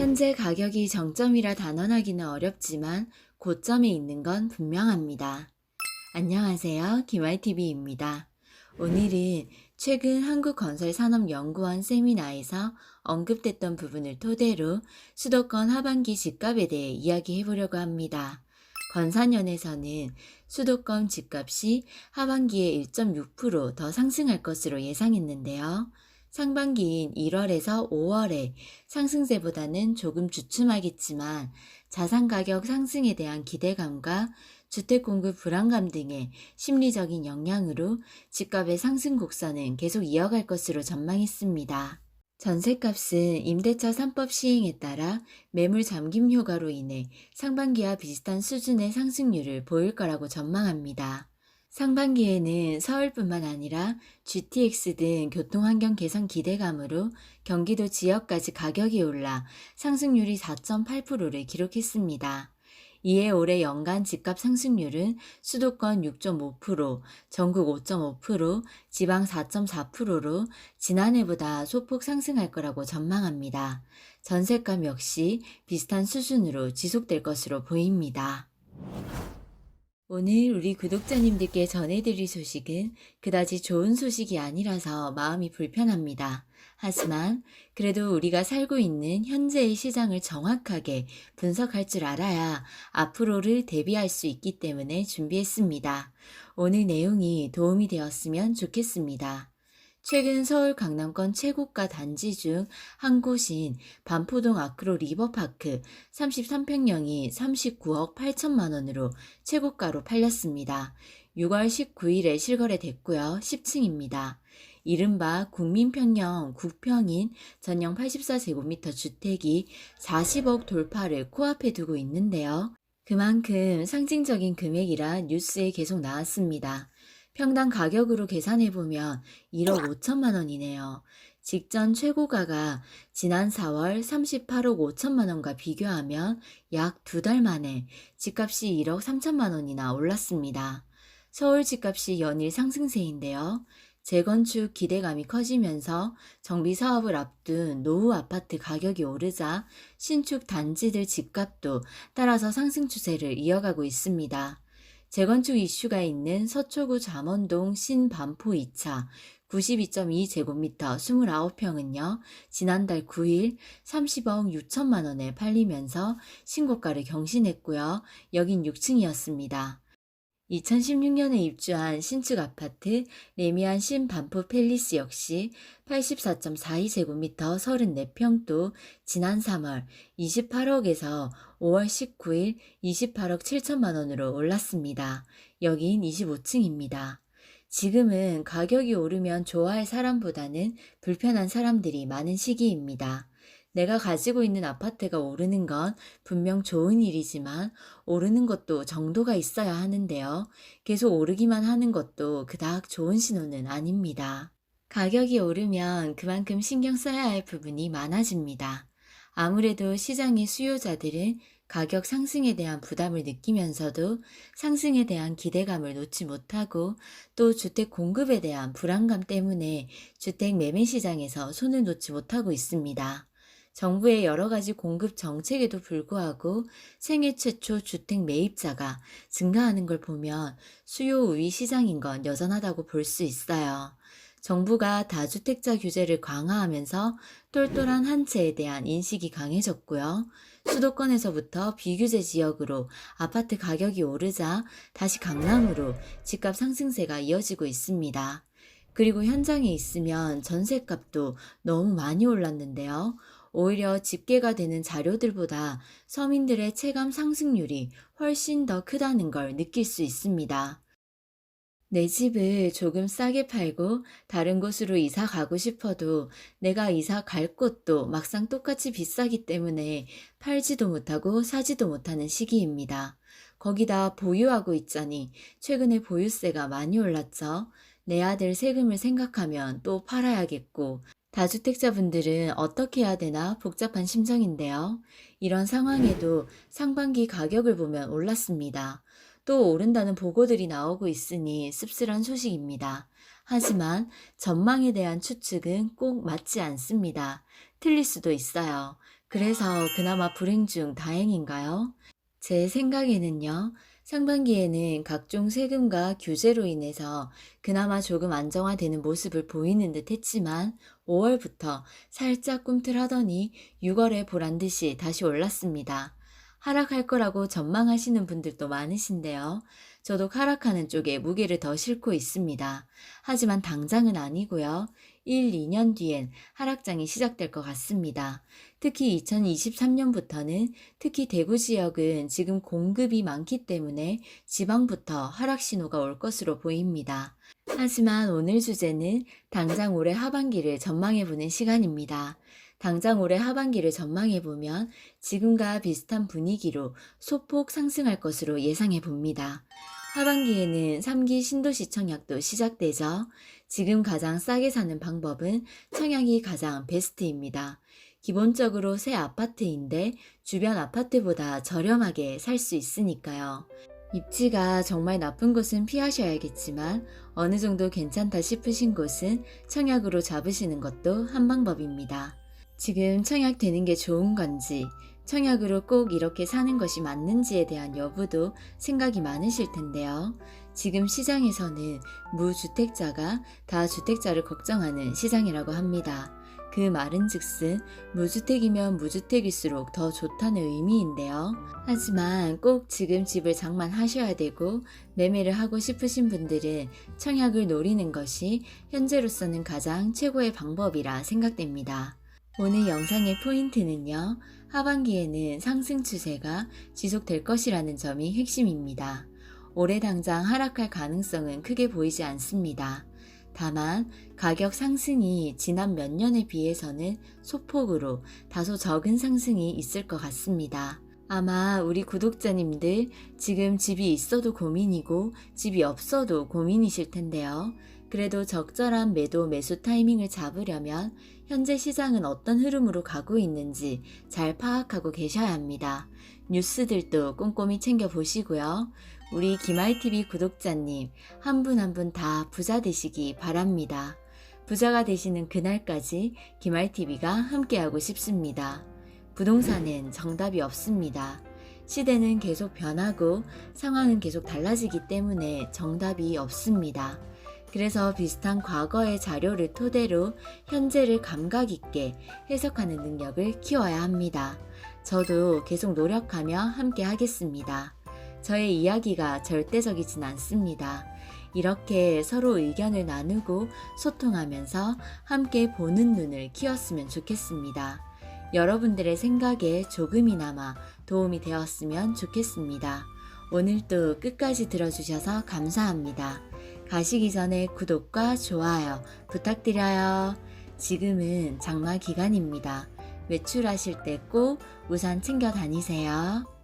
현재 가격이 정점이라 단언하기는 어렵지만 고점에 있는 건 분명합니다. 안녕하세요. 김아이TV입니다. 오늘은 최근 한국건설산업연구원 세미나에서 언급됐던 부분을 토대로 수도권 하반기 집값에 대해 이야기해 보려고 합니다. 건산연에서는 수도권 집값이 하반기에 1.6%더 상승할 것으로 예상했는데요. 상반기인 1월에서 5월에 상승세보다는 조금 주춤하겠지만 자산가격 상승에 대한 기대감과 주택공급 불안감 등의 심리적인 영향으로 집값의 상승 곡선은 계속 이어갈 것으로 전망했습니다. 전셋값은 임대차 3법 시행에 따라 매물 잠김 효과로 인해 상반기와 비슷한 수준의 상승률을 보일 거라고 전망합니다. 상반기에는 서울뿐만 아니라 GTX 등 교통환경 개선 기대감으로 경기도 지역까지 가격이 올라 상승률이 4.8%를 기록했습니다. 이에 올해 연간 집값 상승률은 수도권 6.5%, 전국 5.5%, 지방 4.4%로 지난해보다 소폭 상승할 거라고 전망합니다. 전셋값 역시 비슷한 수준으로 지속될 것으로 보입니다. 오늘 우리 구독자님들께 전해드릴 소식은 그다지 좋은 소식이 아니라서 마음이 불편합니다. 하지만 그래도 우리가 살고 있는 현재의 시장을 정확하게 분석할 줄 알아야 앞으로를 대비할 수 있기 때문에 준비했습니다. 오늘 내용이 도움이 되었으면 좋겠습니다. 최근 서울 강남권 최고가 단지 중 한 곳인 반포동 아크로 리버파크 33평형이 39억 8천만 원으로 최고가로 팔렸습니다. 6월 19일에 실거래됐고요. 10층입니다. 이른바 국민평형 9평인 전용 84제곱미터 주택이 40억 돌파를 코앞에 두고 있는데요. 그만큼 상징적인 금액이라 뉴스에 계속 나왔습니다. 평당 가격으로 계산해보면 1억 5천만 원이네요. 직전 최고가가 지난 4월 38억 5천만 원과 비교하면 약 2달 만에 집값이 1억 3천만 원이나 올랐습니다. 서울 집값이 연일 상승세인데요. 재건축 기대감이 커지면서 정비 사업을 앞둔 노후 아파트 가격이 오르자 신축 단지들 집값도 따라서 상승 추세를 이어가고 있습니다. 재건축 이슈가 있는 서초구 잠원동 신반포 2차 92.2제곱미터 29평은요, 지난달 9일 30억 6천만 원에 팔리면서 신고가를 경신했고요. 여긴 6층이었습니다. 2016년에 입주한 신축 아파트 레미안 신반포 팰리스 역시 84.42제곱미터 34평도 지난 3월 28억에서 5월 19일 28억 7천만 원으로 올랐습니다. 여긴 25층입니다. 지금은 가격이 오르면 좋아할 사람보다는 불편한 사람들이 많은 시기입니다. 내가 가지고 있는 아파트가 오르는 건 분명 좋은 일이지만 오르는 것도 정도가 있어야 하는데요. 계속 오르기만 하는 것도 그닥 좋은 신호는 아닙니다. 가격이 오르면 그만큼 신경 써야 할 부분이 많아집니다. 아무래도 시장의 수요자들은 가격 상승에 대한 부담을 느끼면서도 상승에 대한 기대감을 놓지 못하고 또 주택 공급에 대한 불안감 때문에 주택 매매 시장에서 손을 놓지 못하고 있습니다. 정부의 여러 가지 공급 정책에도 불구하고 생애 최초 주택 매입자가 증가하는 걸 보면 수요 우위 시장인 건 여전하다고 볼 수 있어요. 정부가 다주택자 규제를 강화하면서 똘똘한 한 채에 대한 인식이 강해졌고요. 수도권에서부터 비규제 지역으로 아파트 가격이 오르자 다시 강남으로 집값 상승세가 이어지고 있습니다. 그리고 현장에 있으면 전셋값도 너무 많이 올랐는데요. 오히려 집계가 되는 자료들보다 서민들의 체감 상승률이 훨씬 더 크다는 걸 느낄 수 있습니다. 내 집을 조금 싸게 팔고 다른 곳으로 이사 가고 싶어도 내가 이사 갈 곳도 막상 똑같이 비싸기 때문에 팔지도 못하고 사지도 못하는 시기입니다. 거기다 보유하고 있자니 최근에 보유세가 많이 올랐죠. 내 아들 세금을 생각하면 또 팔아야겠고 다주택자분들은 어떻게 해야 되나 복잡한 심정인데요. 이런 상황에도 상반기 가격을 보면 올랐습니다. 또 오른다는 보고들이 나오고 있으니 씁쓸한 소식입니다. 하지만 전망에 대한 추측은 꼭 맞지 않습니다. 틀릴 수도 있어요. 그래서 그나마 불행 중 다행인가요? 제 생각에는요, 상반기에는 각종 세금과 규제로 인해서 그나마 조금 안정화되는 모습을 보이는 듯 했지만 5월부터 살짝 꿈틀하더니 6월에 보란 듯이 다시 올랐습니다. 하락할 거라고 전망하시는 분들도 많으신데요. 저도 하락하는 쪽에 무게를 더 싣고 있습니다. 하지만 당장은 아니고요. 1, 2년 뒤엔 하락장이 시작될 것 같습니다. 특히 2023년부터는 특히 대구 지역은 지금 공급이 많기 때문에 지방부터 하락 신호가 올 것으로 보입니다. 하지만 오늘 주제는 당장 올해 하반기를 전망해보는 시간입니다. 당장 올해 하반기를 전망해보면 지금과 비슷한 분위기로 소폭 상승할 것으로 예상해봅니다. 하반기에는 3기 신도시 청약도 시작되죠. 지금 가장 싸게 사는 방법은 청약이 가장 베스트입니다. 기본적으로 새 아파트인데 주변 아파트보다 저렴하게 살 수 있으니까요. 입지가 정말 나쁜 곳은 피하셔야겠지만 어느 정도 괜찮다 싶으신 곳은 청약으로 잡으시는 것도 한 방법입니다. 지금 청약되는 게 좋은 건지, 청약으로 꼭 이렇게 사는 것이 맞는지에 대한 여부도 생각이 많으실 텐데요. 지금 시장에서는 무주택자가 다주택자를 걱정하는 시장이라고 합니다. 그 말은 즉슨 무주택이면 무주택일수록 더 좋다는 의미인데요. 하지만 꼭 지금 집을 장만하셔야 되고 매매를 하고 싶으신 분들은 청약을 노리는 것이 현재로서는 가장 최고의 방법이라 생각됩니다. 오늘 영상의 포인트는요, 하반기에는 상승 추세가 지속될 것이라는 점이 핵심입니다. 올해 당장 하락할 가능성은 크게 보이지 않습니다. 다만 가격 상승이 지난 몇 년에 비해서는 소폭으로 다소 적은 상승이 있을 것 같습니다. 아마 우리 구독자님들 지금 집이 있어도 고민이고 집이 없어도 고민이실 텐데요. 그래도 적절한 매수 타이밍을 잡으려면 현재 시장은 어떤 흐름으로 가고 있는지 잘 파악하고 계셔야 합니다. 뉴스들도 꼼꼼히 챙겨보시고요. 우리 김아이TV 구독자님 한 분 한 분 다 부자 되시기 바랍니다. 부자가 되시는 그날까지 김아이TV가 함께하고 싶습니다. 부동산엔 정답이 없습니다. 시대는 계속 변하고 상황은 계속 달라지기 때문에 정답이 없습니다. 그래서 비슷한 과거의 자료를 토대로 현재를 감각 있게 해석하는 능력을 키워야 합니다. 저도 계속 노력하며 함께 하겠습니다. 저의 이야기가 절대적이진 않습니다. 이렇게 서로 의견을 나누고 소통하면서 함께 보는 눈을 키웠으면 좋겠습니다. 여러분들의 생각에 조금이나마 도움이 되었으면 좋겠습니다. 오늘도 끝까지 들어주셔서 감사합니다. 가시기 전에 구독과 좋아요 부탁드려요. 지금은 장마 기간입니다. 외출하실 때 꼭 우산 챙겨 다니세요.